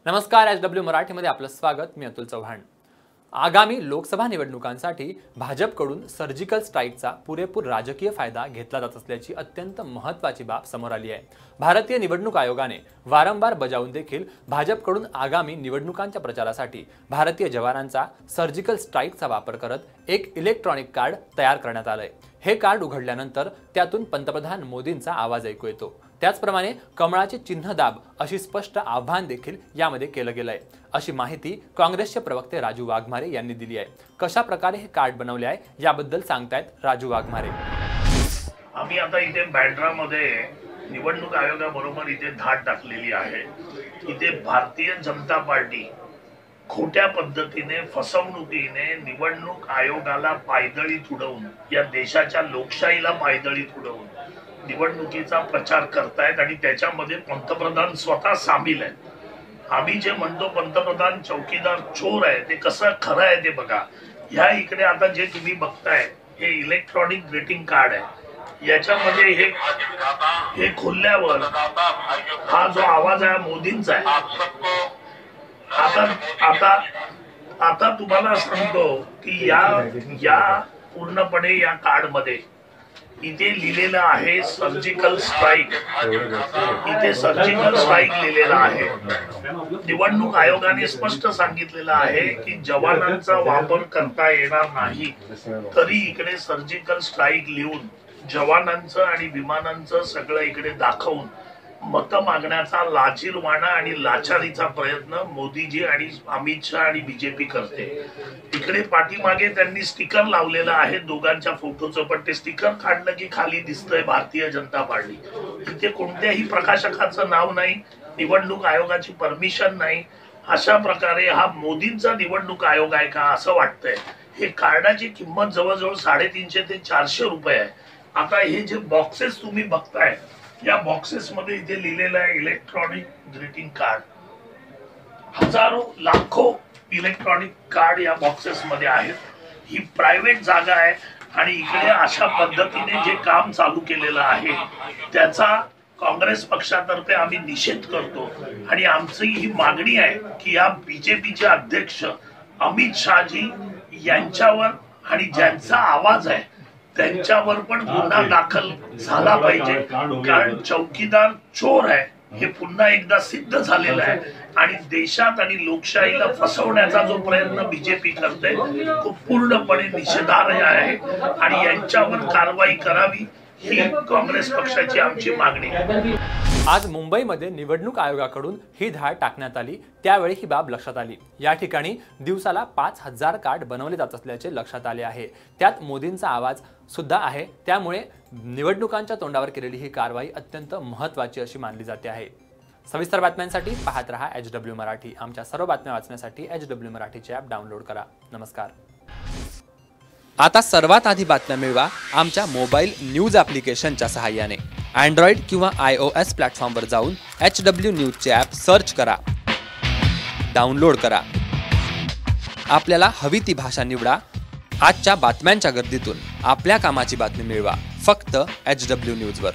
नमस्कार, एचडब्ल्यू मराठीमध्ये आपलं स्वागत। मी अतुल चव्हाण। आगामी लोकसभा निवडणुकांसाठी भाजपकडून सर्जिकल स्ट्राईकचा पुरेपूर राजकीय फायदा घेतला जात असल्याची अत्यंत महत्त्वाची बाब समोर आली आहे। भारतीय निवडणूक आयोगाने वारंवार बजावून देखील भाजपकडून आगामी निवडणुकांच्या प्रचारासाठी भारतीय जवानांचा सर्जिकल स्ट्राईकचा वापर करत एक इलेक्ट्रॉनिक कार्ड तयार करण्यात आलंय। हे कार्ड उघडल्यानंतर त्यातून पंतप्रधान मोदींचा आवाज ऐकू येतो। त्याचप्रमाणे कमळाचे चिन्ह दाब अशी स्पष्ट आव्हान देखील यामध्ये केलं गेलंय, अशी माहिती काँग्रेसचे प्रवक्ते राजू वाघमारे यांनी दिली आहे। कशा प्रकारे हे कार्ड बनवले आहे याबद्दल सांगतायत राजू वाघमारे। आम्ही आता इथे बँड्रामध्ये निवडणूक आयोगाबरोबर इथे धाड टाकलेली आहे। इथे भारतीय जनता पार्टी खोट्या पद्धतीने फसवणुकीने निवडणूक आयोगाला पायदळी तुडवून या देशाच्या लोकशाहीला पायदळी तुडवून निवडणुकीचा प्रचार करतायत आणि त्याच्यामध्ये पंतप्रधान स्वतः सामील आहेत। आम्ही जे म्हणतो पंतप्रधान चौकीदार चोर आहे ते कसं खरं आहे ते बघा। ह्या इकडे आता जे तुम्ही बघताय हे इलेक्ट्रॉनिक ग्रीटिंग कार्ड आहे। याच्यामध्ये हे खोलल्यावर हा जो आवाज आहे मोदींचा आहे। आता तुम्हाला सांगतो की या पूर्णपणे या कार्ड मध्ये इथे लिहिलेलं आहे सर्जिकल स्ट्राईक। इथे सर्जिकल स्ट्राईक लिहिलेलं आहे। निवडणूक आयोगाने स्पष्ट सांगितलेलं आहे की जवानांचा वापर करता येणार नाही, तरी इकडे सर्जिकल स्ट्राईक लिहून जवानांचं आणि विमानांचं सगळं इकडे दाखवून मत मागण्याचा लाजीरवाणा आणि लाचारीचा प्रयत्न मोदीजी आणि अमित शहा आणि बीजेपी करते। इकडे पाठीमागे त्यांनी स्टिकर लावलेलं आहे दोघांच्या फोटोचं, पण ते स्टिकर काढलं की खाली दिसतंय भारतीय जनता पार्टी। इथे कोणत्याही प्रकाशकाचं नाव नाही, निवडणूक आयोगाची परमिशन नाही। अशा प्रकारे हा मोदींचा निवडणूक आयोग आहे का असं वाटतंय। हे कार्डाची किंमत जवळजवळ 350 ते 400 रुपये आहे। आता हे जे बॉक्सेस तुम्ही बघताय या बॉक्सेस मध्ये इथे लिहिलेलं आहे इलेक्ट्रॉनिक ग्रीटिंग कार्ड। हजारो लाखो इलेक्ट्रॉनिक कार्ड या बॉक्सेस मध्ये आहेत। ही प्रायव्हेट जागा आहे आणि इकडे अशा पद्धतीने जे काम चालू केलेलं आहे त्याचा काँग्रेस पक्षातर्फे आम्ही निषेध करतो आणि आमची ही मागणी आहे की या बीजेपीचे अध्यक्ष अमित शहाजी यांच्यावर आणि ज्यांचा आवाज आहे त्यांच्यावर पण गुन्हा दाखल झाला पाहिजे, कारण चौकीदार चोर आहे हे पुन्हा एकदा सिद्ध झालेलं आहे। आणि देशात आणि लोकशाहीला फसवण्याचा जो प्रयत्न बीजेपी करते तो पूर्णपणे निषेधार्ह आहे आणि यांच्यावर कारवाई करावी ही काँग्रेस पक्षाची आमची मागणी आहे। आज मुंबईमध्ये निवडणूक आयोगाकडून ही धाड टाकण्यात आली, त्यावेळी ही बाब लक्षात आली। या ठिकाणी दिवसाला 5000 कार्ड बनवले जात असल्याचे लक्षात आले आहे। त्यात मोदींचा आवाज सुद्धा आहे, त्यामुळे निवडणुकांच्या तोंडावर केलेली ही कारवाई अत्यंत महत्त्वाची अशी मानली जाते आहे। सविस्तर बातम्यांसाठी पाहत रहा एचडब्ल्यू मराठी। आमच्या सर्व बातम्या वाचण्यासाठी एचडब्ल्यू मराठीचे ॲप डाउनलोड करा। नमस्कार। आता सर्वात आधी बातम्या मिळवा आमच्या मोबाईल न्यूज ॲप्लिकेशनच्या सहाय्याने। अँड्रॉइड किंवा iOS प्लॅटफॉर्मवर जाऊन एचडब्ल्यू न्यूजचे ॲप सर्च करा, डाउनलोड करा। आपल्याला हवी ती भाषा निवडा। आजच्या बातम्यांच्या गर्दीतून आपल्या कामाची बातमी मिळवा फक्त एचडब्ल्यू न्यूजवर।